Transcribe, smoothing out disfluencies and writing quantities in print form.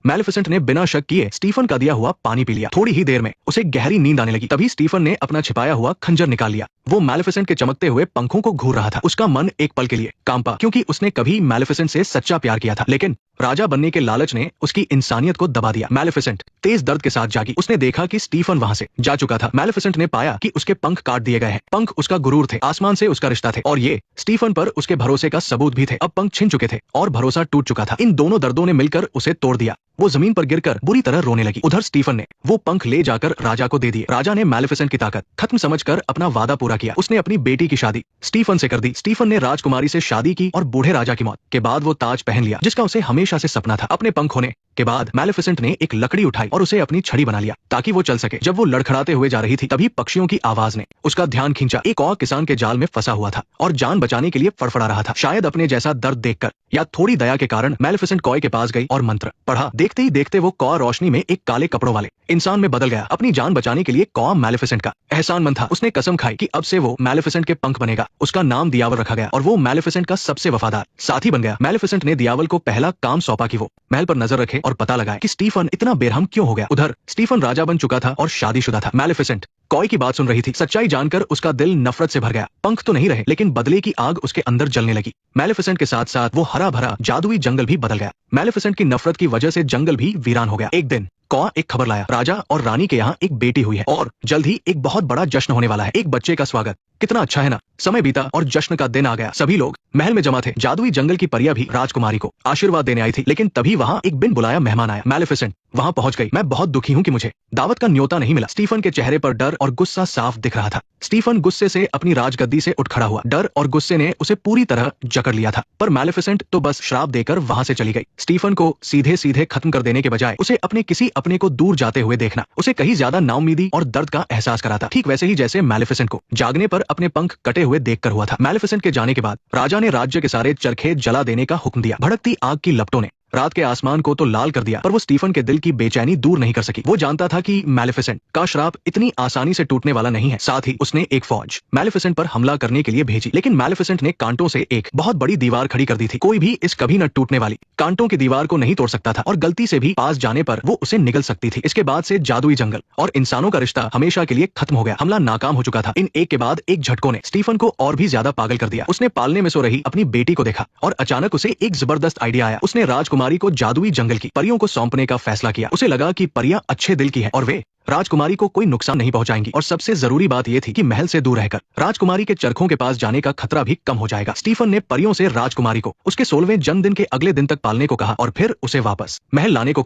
मैलेफिसेंट ने बिना शक किए स्टीफन का दिया हुआ पानी पी लिया। थोड़ी ही देर में उसे गहरी नींद आने लगी। तभी स्टीफन ने अपना छिपाया हुआ खंजर निकाल लिया। वो मैलेफिसेंट के चमकते हुए पंखों को घूर रहा था। उसका मन एक पल के लिए कांपा, क्योंकि उसने कभी मैलेफिसेंट से सच्चा प्यार किया था, लेकिन राजा बनने के लालच ने उसकी इंसानियत को दबा दिया। मैलेफिसेंट तेज दर्द के साथ जागी। उसने देखा कि स्टीफन वहां से जा चुका था। मैलेफिसेंट ने पाया कि उसके पंख काट दिए गए हैं। पंख उसका गुरूर थे, आसमान से उसका रिश्ता थे, और ये स्टीफन पर उसके भरोसे का सबूत भी थे। अब पंख छिन चुके थे और भरोसा टूट चुका था। इन दोनों दर्दों ने मिलकर उसे तोड़ दिया। वो जमीन पर गिरकर बुरी तरह रोने लगी। उधर स्टीफन ने वो पंख ले जाकर राजा को दे दिए। राजा ने मैलेफिसेंट की ताकत खत्म समझकर अपना वादा पूरा किया। उसने अपनी बेटी की शादी स्टीफन से कर दी। स्टीफन ने राजकुमारी से शादी की और बूढ़े राजा की मौत के बाद वो ताज पहन लिया जिसका उसे हमेशा से सपना था। अपने पंख होने के बाद मैलेफिसेंट ने एक लकड़ी उठाई और उसे अपनी छड़ी बना लिया ताकि वो चल सके। जब वो लड़खड़ाते हुए जा रही थी तभी पक्षियों की आवाज ने उसका ध्यान खींचा। एक और किसान के जाल में फंसा हुआ था और जान बचाने के लिए फड़फड़ा रहा था। शायद अपने जैसा दर्द देखकर या थोड़ी दया के कारण मैलेफिसेंट कॉय के पास गई और मंत्र पढ़ा। देखते ही देखते वो कॉ रोशनी में एक काले कपड़ों वाले इंसान में बदल गया। अपनी जान बचाने के लिए कॉ मैलेफिसेंट का एहसानमंद था। उसने कसम खाई कि अब से वो मैलेफिसेंट के पंख बनेगा। उसका नाम दियावल रखा गया और वो मैलेफिसेंट का सबसे वफादार साथी बन गया। मैलेफिसेंट ने दियावल को पहला काम सौंपा कि वो महल पर नजर रखे और पता लगाए कि स्टीफन इतना बेरहम क्यों हो गया। उधर स्टीफन राजा बन चुका था और शादीशुदा था। मैलेफिसेंट कॉय की बात सुन रही थी। सच्चाई जानकर उसका दिल नफरत से भर गया। पंख तो नहीं रहे, लेकिन बदले की आग उसके अंदर जलने लगी। मैलेफिसेंट के साथ साथ वो हरा भरा जादुई जंगल भी बदल गया। मैलेफिसेंट की नफरत की वजह से जंगल भी वीरान हो गया। एक दिन कॉ एक खबर लाया, राजा और रानी के यहाँ एक बेटी हुई है और जल्द ही एक बहुत बड़ा जश्न होने वाला है। एक बच्चे का स्वागत कितना अच्छा है ना। समय बीता और जश्न का दिन आ गया। सभी लोग महल में जमा थे। जादुई जंगल की परियां भी राजकुमारी को आशीर्वाद देने आई थी, लेकिन तभी वहाँ एक बिन बुलाया मेहमान आया। मैलेफिसेंट वहाँ पहुंच गई। मैं बहुत दुखी हूँ कि मुझे दावत का न्योता नहीं मिला। स्टीफन के चेहरे पर डर और गुस्सा साफ दिख रहा था। स्टीफन गुस्से से अपनी राजगद्दी से उठ खड़ा हुआ। डर और गुस्से ने उसे पूरी तरह जकड़ लिया था, पर मैलेफिसेंट तो बस श्राप देकर वहां से चली गई। स्टीफन को सीधे सीधे खत्म कर देने के बजाय उसे अपने किसी अपने को दूर जाते हुए देखना उसे कहीं ज्यादा नाउम्मीदी और दर्द का एहसास कराता। ठीक वैसे ही जैसे मैलेफिसेंट को जागने पर अपने पंख कटे हुए देखकर हुआ था। मैलेफिसेंट के जाने के बाद राजा ने राज्य के सारे चरखे जला देने का हुक्म दिया। भड़कती आग की लपटों ने रात के आसमान को तो लाल कर दिया, पर वो स्टीफन के दिल की बेचैनी दूर नहीं कर सकी। वो जानता था कि मैलेफिसेंट का श्राप इतनी आसानी से टूटने वाला नहीं है। साथ ही उसने एक फौज मैलेफिसेंट पर हमला करने के लिए भेजी, लेकिन मैलेफिसेंट ने कांटों से एक बहुत बड़ी दीवार खड़ी कर दी थी। कोई भी इस कभी न टूटने वाली कांटों की दीवार को नहीं तोड़ सकता था और गलती से भी पास जाने पर वो उसे निगल सकती थी। इसके बाद से जादुई जंगल और इंसानों का रिश्ता हमेशा के लिए खत्म हो गया। हमला नाकाम हो चुका था। इन एक के बाद एक झटकों ने स्टीफन को और भी ज्यादा पागल कर दिया। उसने पालने में सो रही अपनी बेटी को देखा और अचानक उसे एक जबरदस्त आइडिया आया। उसने राजकुमारी को जादुई जंगल की परियों को सौंपने का फैसला किया। उसे लगा कि परियां अच्छे दिल की हैं और वे राजकुमारी को कोई नुकसान नहीं पहुंचाएंगी। और सबसे जरूरी बात यह थी कि महल से दूर रहकर राजकुमारी के चरखों के पास जाने का खतरा भी कम हो जाएगा। स्टीफन ने परियों से राजकुमारी को उसके 16वें जन्मदिन के अगले दिन तक पालने को कहा और फिर उसे वापस महल लाने को